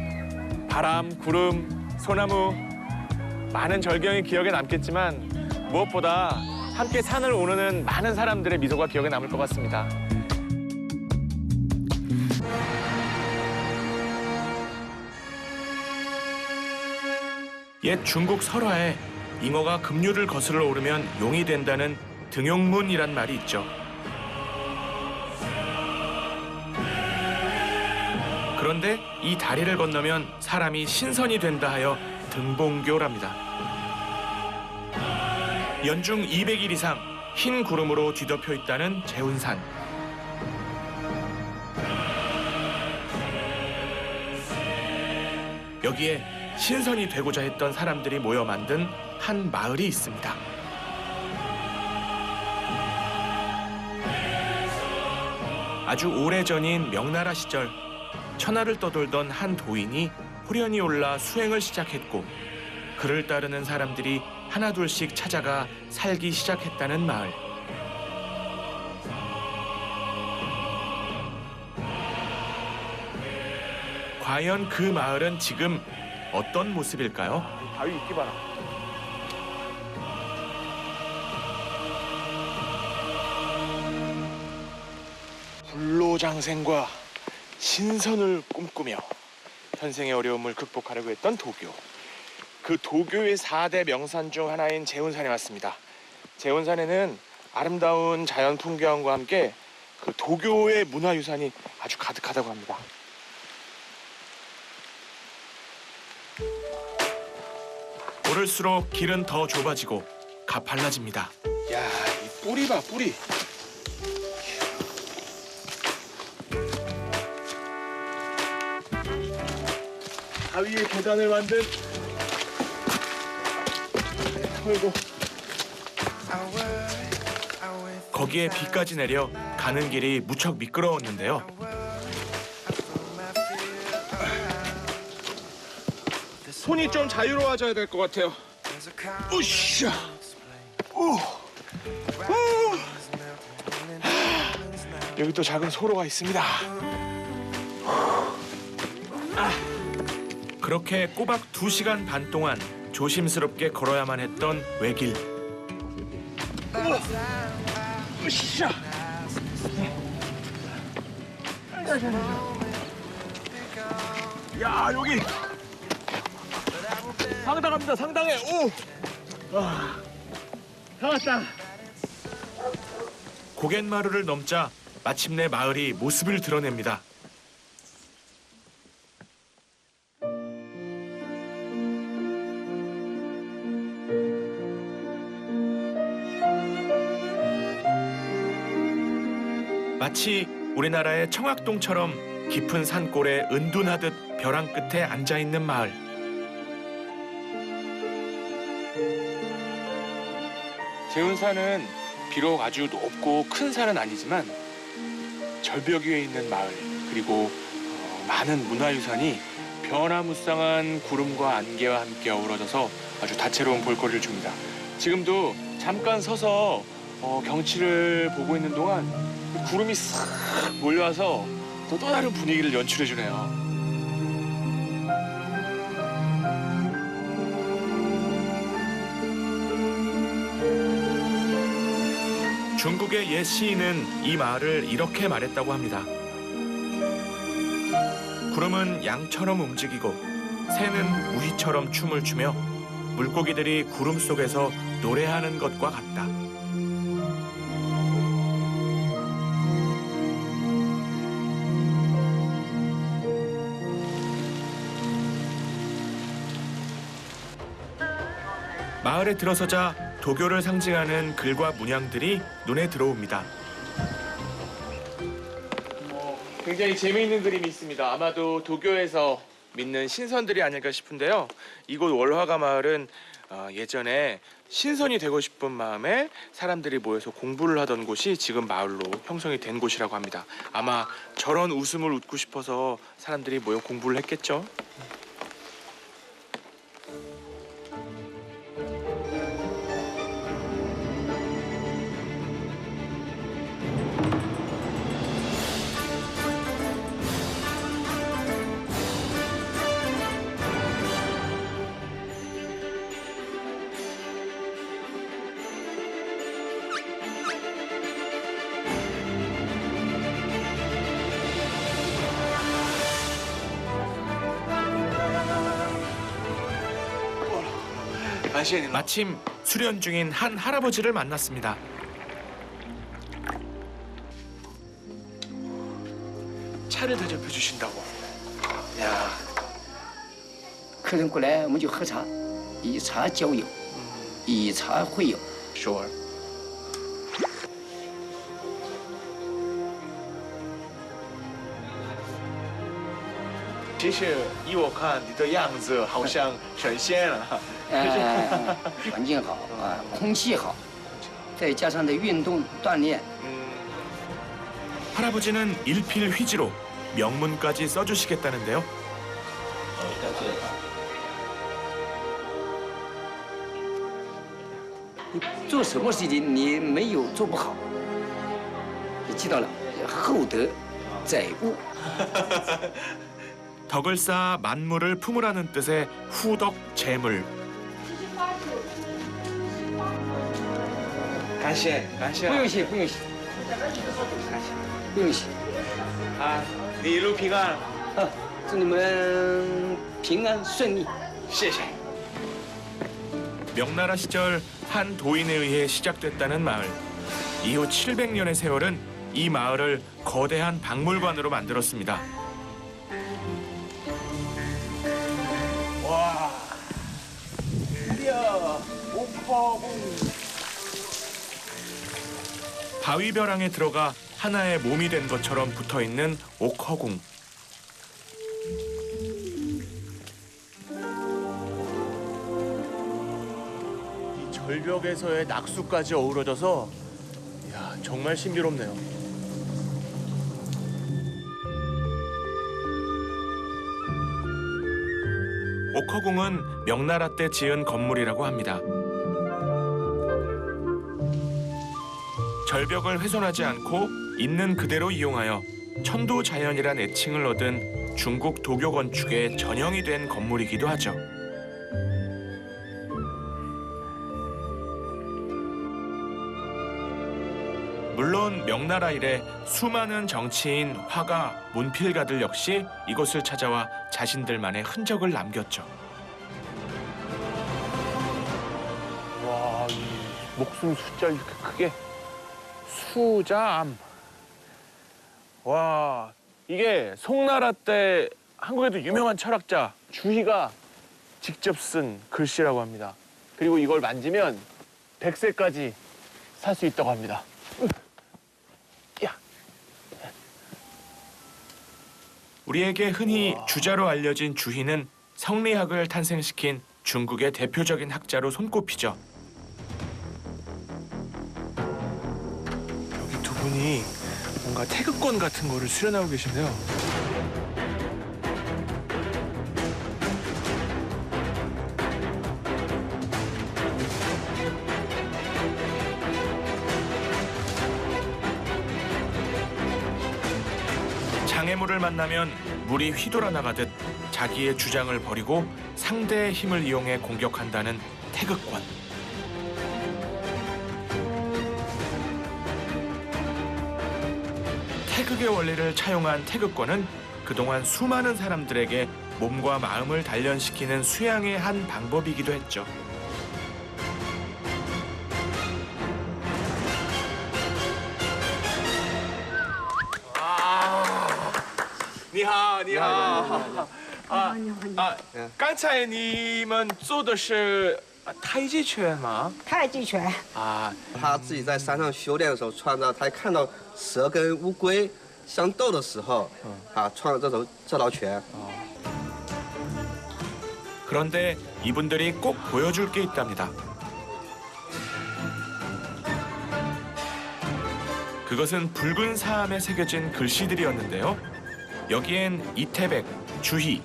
바람, 구름, 소나무 많은 절경이 기억에 남겠지만 무엇보다 함께 산을 오르는 많은 사람들의 미소가 기억에 남을 것 같습니다. 옛 중국 설화에 잉어가 급류를 거슬러 오르면 용이 된다는 등용문이란 말이 있죠. 그런데 이 다리를 건너면 사람이 신선이 된다 하여 등봉교랍니다. 연중 200일 이상 흰 구름으로 뒤덮여 있다는 재운산. 여기에 신선이 되고자 했던 사람들이 모여 만든 한 마을이 있습니다. 아주 오래전인 명나라 시절 천하를 떠돌던 한 도인이 호련히 올라 수행을 시작했고 그를 따르는 사람들이 하나둘씩 찾아가 살기 시작했다는 마을. 과연 그 마을은 지금 어떤 모습일까요? 바위 있기 봐라. 불로장생과 신선을 꿈꾸며 현생의 어려움을 극복하려고 했던 도교. 그 도교의 4대 명산 중 하나인 재운산에 왔습니다. 재운산에는 아름다운 자연 풍경과 함께 그 도교의 문화유산이 아주 가득하다고 합니다. 오를수록 길은 더 좁아지고 가팔라집니다. 야, 이 뿌리 봐, 뿌리. 바위에 계단을 만든 아이고. 거기에 비까지 내려 가는 길이 무척 미끄러웠는데요. 손이 좀 자유로워져야 될 것 같아요. 으쌰. 여기 또 작은 소로가 있습니다. 그렇게 꼬박 2시간 반 동안 조심스럽게 걸어야만 했던 외길. 으쌰. 야, 여기 상당합니다. 상당해. 오. 와. 다 왔다. 고갯마루를 넘자 마침내 마을이 모습을 드러냅니다. 마치 우리나라의 청학동처럼 깊은 산골에 은둔하듯 벼랑 끝에 앉아있는 마을. 재운산은 비록 아주 높고 큰 산은 아니지만 절벽 위에 있는 마을 그리고 많은 문화유산이 변화무쌍한 구름과 안개와 함께 어우러져서 아주 다채로운 볼거리를 줍니다. 지금도 잠깐 서서 경치를 보고 있는 동안 구름이 싹 몰려와서 또 다른 분위기를 연출해 주네요. 중국의 옛 시인은 이 마을을 이렇게 말했다고 합니다. 구름은 양처럼 움직이고 새는 우희처럼 춤을 추며 물고기들이 구름 속에서 노래하는 것과 같다. 마을에 들어서자 도교를 상징하는 글과 문양들이 눈에 들어옵니다. 굉장히 재미있는 그림이 있습니다. 아마도 도교에서 믿는 신선들이 아닐까 싶은데요. 이곳 월화가 마을은 예전에 신선이 되고 싶은 마음에 사람들이 모여서 공부를 하던 곳이 지금 마을로 형성이 된 곳이라고 합니다. 아마 저런 웃음을 웃고 싶어서 사람들이 모여 공부를 했겠죠. 마침 수련 중인 한 할아버지를 만났습니다. 차를 대접해 주신다고. 야. 客人过来我们就喝茶，以茶交友，以茶会友。Sure。其实依我看，你的样子好像神仙了。环境好啊，空气好，再加上的运动锻炼。 할아버지는 일필휘지로 명문까지 써주시겠다는데요. 做什么事情你没有做不好，你记到了，厚德载物。 덕을 쌓아 만물을 품으라는 뜻의 후덕 재물. 感谢，感谢。不用谢，不用谢。不用谢。啊，你一路平安。啊，祝你们平安顺利。谢谢。 명나라 시절 한 도인에 의해 시작됐다는 마을. 이후 700년의 세월은 이 마을을 거대한 박물관으로 만들었습니다. 와, 드디어 옥허궁. 바위벼랑에 들어가 하나의 몸이 된 것처럼 붙어있는 옥허궁. 이 절벽에서의 낙수까지 어우러져서 이야, 정말 신비롭네요. 옥허궁은 명나라 때 지은 건물이라고 합니다. 절벽을 훼손하지 않고 있는 그대로 이용하여 천도자연이란 애칭을 얻은 중국 도교 건축의 전형이 된 건물이기도 하죠. 물론 명나라 이래 수많은 정치인, 화가, 문필가들 역시 이곳을 찾아와 자신들만의 흔적을 남겼죠. 와, 이 목숨 숫자 이렇게 크게. 수자암. 와, 이게 송나라 때 한국에도 유명한 철학자 주희가 직접 쓴 글씨라고 합니다. 그리고 이걸 만지면 100세까지 살 수 있다고 합니다. 야. 우리에게 흔히 주자로 알려진 주희는 성리학을 탄생시킨 중국의 대표적인 학자로 손꼽히죠. 분이 뭔가 태극권 같은 거를 수련하고 계신데요. 장애물을 만나면 물이 휘돌아 나가듯 자기의 주장을 버리고 상대의 힘을 이용해 공격한다는 태극권. 태극의 원리를 차용한 태극권은 그동안 수많은 사람들에게 몸과 마음을 단련시키는 수양의 한 방법이기도 했죠. 你好，你好。刚才你们做的是太极拳吗？太极拳。他自己在山上修炼的时候创造，他看到蛇跟乌龟相斗的时候，创造这道拳。 그런데 이분들이 꼭 보여줄 게 있답니다. 그것은 붉은 사암에 새겨진 글씨들이었는데요. 여기엔 이태백, 주희,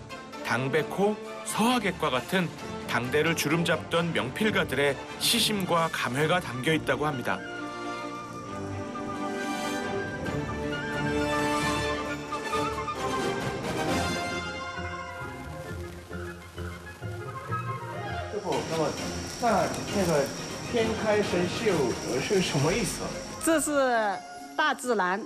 당백호, 서하객과 같은 당대를 주름잡던 명필가들의 시심과 감회가 담겨 있다고 합니다. 자, 那个天开神秀是什么意思？这是大自然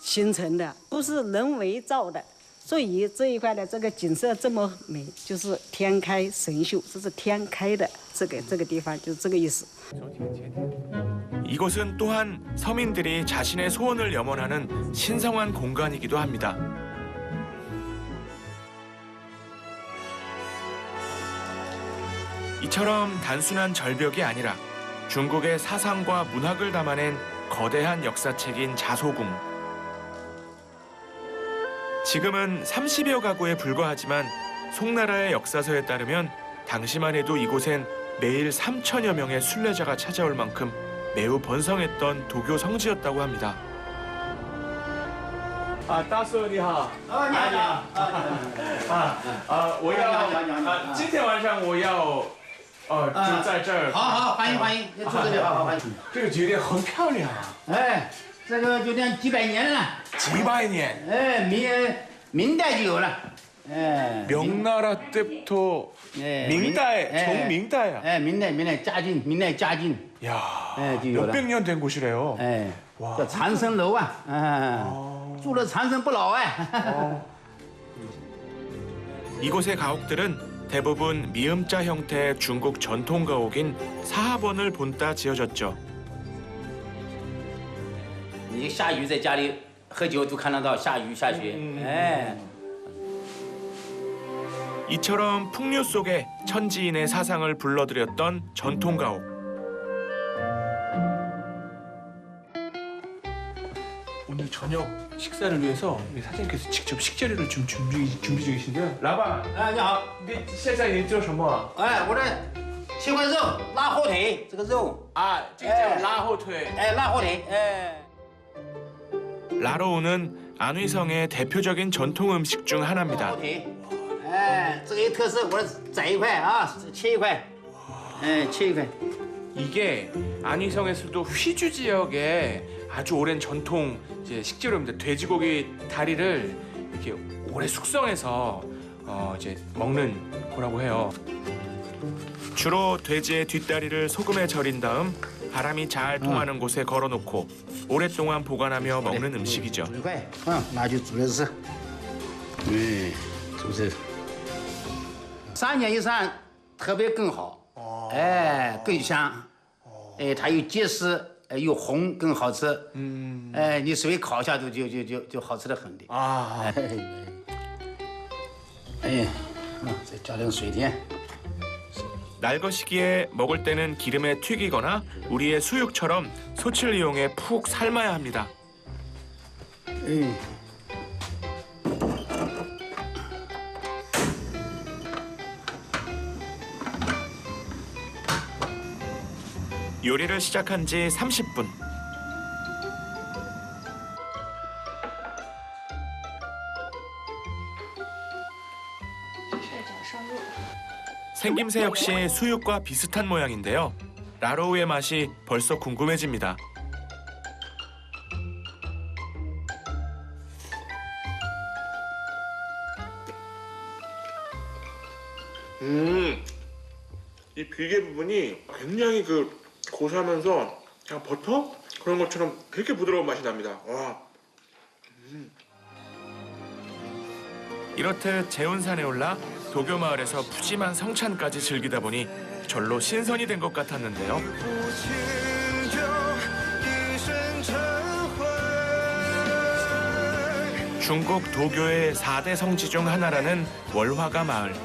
形成的，不是人为造的。所以这一块的这个景色这么美，就是天开神秀，这是天开的这个地方，就是这个意思。 이곳은 또한 서민들이 자신의 소원을 염원하는 신성한 공간이기도 합니다. 이처럼 단순한 절벽이 아니라 중국의 사상과 문학을 담아낸 거대한 역사책인 자소궁. 지금은 30여 가구에 불과하지만 송나라의 역사서에 따르면 당시만 해도 이곳엔 매일 3천여 명의 순례자가 찾아올 만큼 매우 번성했던 도교 성지였다고 합니다. 大叔你好。你好。我要今天晚上我要就在这儿。好，欢迎，住这里，好，欢迎。这个酒店很漂亮啊。哎，这个酒店几百年了。几百年？哎，明代就有了。哎。 명나라 때부터明代，从明代啊。哎，明代嘉靖，明代嘉靖。 야, 就有了。 몇백 년 된 곳이래요. 哎，这长生楼啊，住了长生不老哎。 이곳의 가옥들은 대부분 미음자 형태의 중국 전통 가옥인 사하번을 본따 지어졌죠. 你下雨在家里喝酒都看得到下雨下雪，哎。 이처럼 풍류 속에 천지인의 사상을 불러들였던 전통 가옥. 오늘 저녁 식사를 위해서 우리 사장님께서 직접 식재료를 좀 준비 중이신데요. 라바. 哎，你好。你现在你做什么？哎，我这切块肉，拉火腿，这个肉。这个叫拉火腿。哎，拉火腿，哎。 라로우는 안위성의 대표적인 전통 음식 중 하나입니다. 哎，这个有特色，我宰一块啊，切一块，切一块。 이게 안위성에서도 휘주 지역의 아주 오랜 전통 이제 식재료입니다. 돼지고기 다리를 이렇게 오래 숙성해서 이제 먹는 거라고 해요. 주로 돼지의 뒷다리를 소금에 절인 다음 바람이 잘 통하는 곳에 걸어놓고 오랫동안 보관하며 먹는 음식이죠. 那就煮着吃。煮着。3年以上特别更好，哎，更香，哎，它又结实，又红，更好吃。哎，你稍微烤一下就好吃得很的。哎，再加点水田。 날것이기에 먹을 때는 기름에 튀기거나 우리의 수육처럼 솥을 이용해 푹 삶아야 합니다. 요리를 시작한 지 30분. 생김새 역시 수육과 비슷한 모양인데요. 라로우의 맛이 벌써 궁금해집니다. 이 비계 부분이 굉장히 그 고소하면서 그냥 버터 그런 것처럼 되게 부드러운 맛이 납니다. 와. 이렇듯 재운산에 올라 도교 마을에서 푸짐한 성찬까지 즐기다 보니 절로 신선이 된 것 같았는데요. 중국 도교의 4대 성지 중 하나라는 월화가 마을.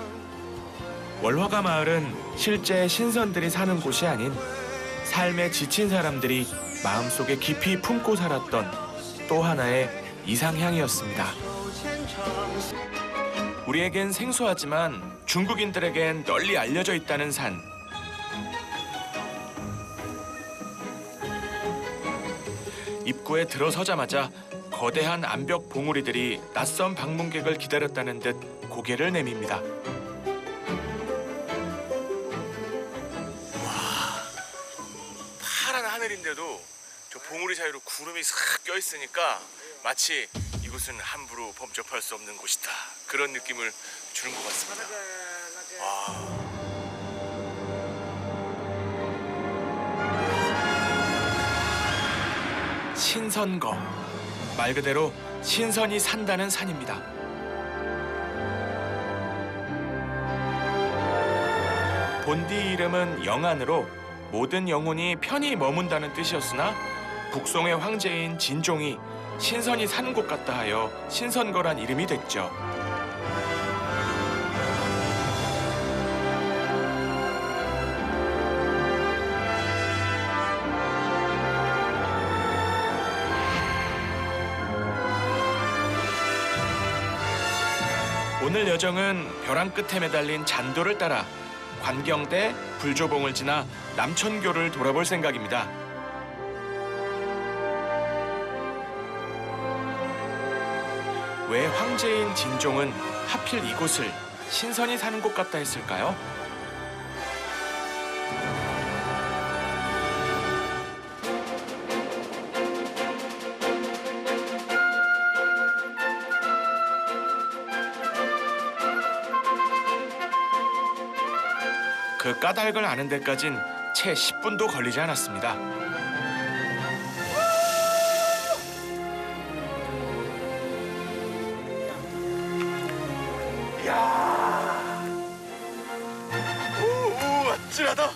월화가 마을은 실제 신선들이 사는 곳이 아닌 삶에 지친 사람들이 마음속에 깊이 품고 살았던 또 하나의 이상향이었습니다. 우리에겐 생소하지만 중국인들에겐 널리 알려져 있다는 산. 입구에 들어서자마자 거대한 암벽 봉우리들이 낯선 방문객을 기다렸다는 듯 고개를 내밉니다. 파란 하늘인데도 저 봉우리 사이로 구름이 싹 껴있으니까 마치 이곳은 함부로 범접할 수 없는 곳이다. 그런 느낌을 주는 것 같습니다. 신선거. 말 그대로 신선이 산다는 산입니다. 본디 이름은 영안으로 모든 영혼이 편히 머문다는 뜻이었으나 북송의 황제인 진종이 신선이 사는 곳 같다 하여 신선거란 이름이 됐죠. 오늘 여정은 벼랑 끝에 매달린 잔도를 따라 관경대, 불조봉을 지나 남천교를 돌아볼 생각입니다. 왜 황제인 진종은 하필 이곳을 신선이 사는 곳 같다 했을까요? 그 까닭을 아는 데까진 채 10분도 걸리지 않았습니다. 이야, 오, 아찔하다.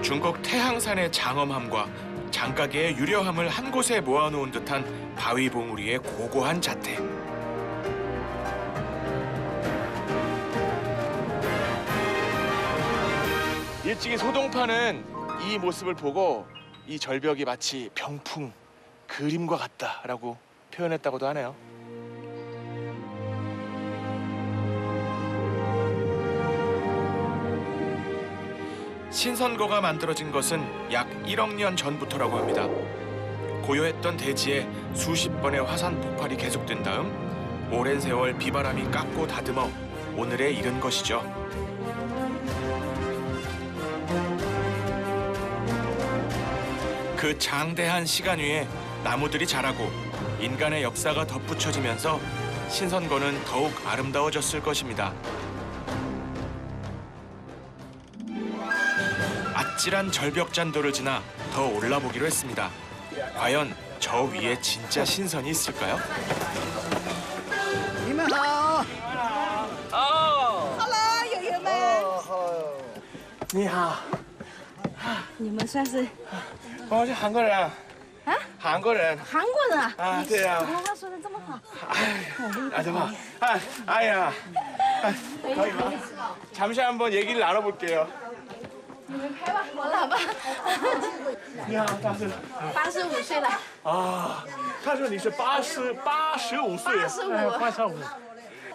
중국 태항산의 장엄함과 장가계의 유려함을 한 곳에 모아놓은 듯한 바위봉우리의 고고한 자태. 일찍이 소동파는 이 모습을 보고 이 절벽이 마치 병풍, 그림과 같다라고 표현했다고도 하네요. 신선거가 만들어진 것은 약 1억 년 전부터라고 합니다. 고요했던 대지에 수십 번의 화산 폭발이 계속된 다음 오랜 세월 비바람이 깎고 다듬어 오늘에 이른 것이죠. 그 장대한 시간 위에 나무들이 자라고 인간의 역사가 덧붙여지면서 신선거는 더욱 아름다워졌을 것입니다. 아찔한 절벽잔도를 지나 더 올라보기로 했습니다. 과연 저 위에 진짜 신선이 있을까요? 你们好。哦。Hello， 友友们。你好。你们算是我是韩国人。啊？韩国人。韩国人啊？啊，对呀。普通话说的这么好。아, 정말. 아야.可以吗? 잠시 한번 얘기를 나눠볼게요. 你们开吧，我喇叭。你好，大师。85岁了。啊，他说你是85岁。85。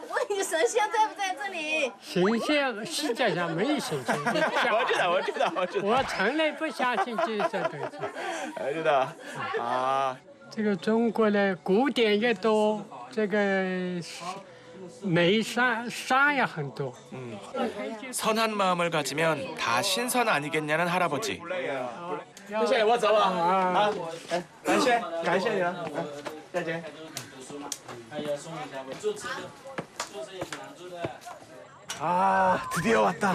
问你神仙在不在这里？神仙世界上没有神仙。我知道。我从来不相信这些东西。我知道。啊。这个中国的古典也多，这个美山也很多。 선한 마음을 가지면 다 신선 아니겠냐는 할아버지. 谢谢，我走了啊！感谢你了，再见。 아, 드디어 왔다.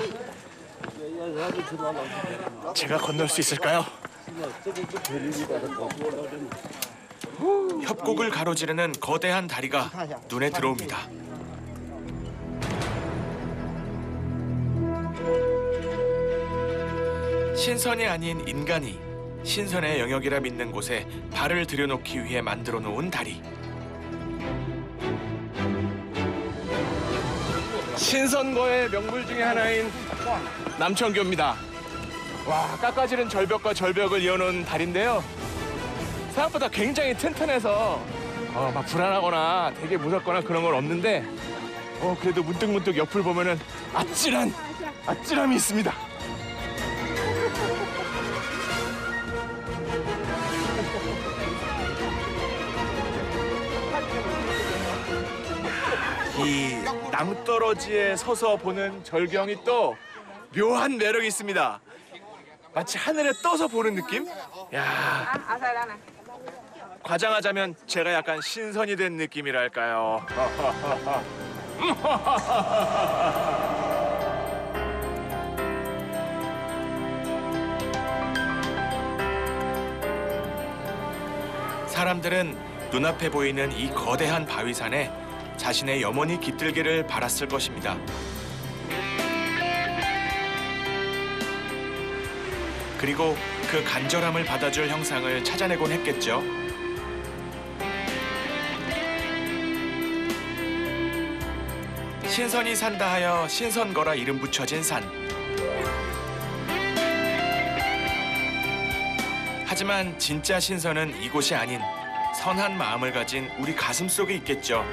제가 건널 수 있을까요? 협곡을 가로지르는 거대한 다리가 눈에 들어옵니다. 신선이 아닌 인간이 신선의 영역이라 믿는 곳에 발을 들여놓기 위해 만들어 놓은 다리. 신선거의 명물 중에 하나인 남천교입니다. 와, 깎아지른 절벽과 절벽을 이어놓은 다리인데요. 생각보다 굉장히 튼튼해서 막 불안하거나 되게 무섭거나 그런 건 없는데 그래도 문득문득 옆을 보면은 아찔함이 있습니다. 이 낭떠러지에 서서 보는 절경이 또 묘한 매력이 있습니다. 마치 하늘에 떠서 보는 느낌? 야, 과장하자면 제가 약간 신선이 된 느낌이랄까요. 사람들은 눈앞에 보이는 이 거대한 바위산에 자신의 염원이 깃들기를 바랐을 것입니다. 그리고 그 간절함을 받아줄 형상을 찾아내곤 했겠죠. 신선이 산다 하여 신선거라 이름 붙여진 산. 하지만 진짜 신선은 이곳이 아닌 선한 마음을 가진 우리 가슴 속에 있겠죠.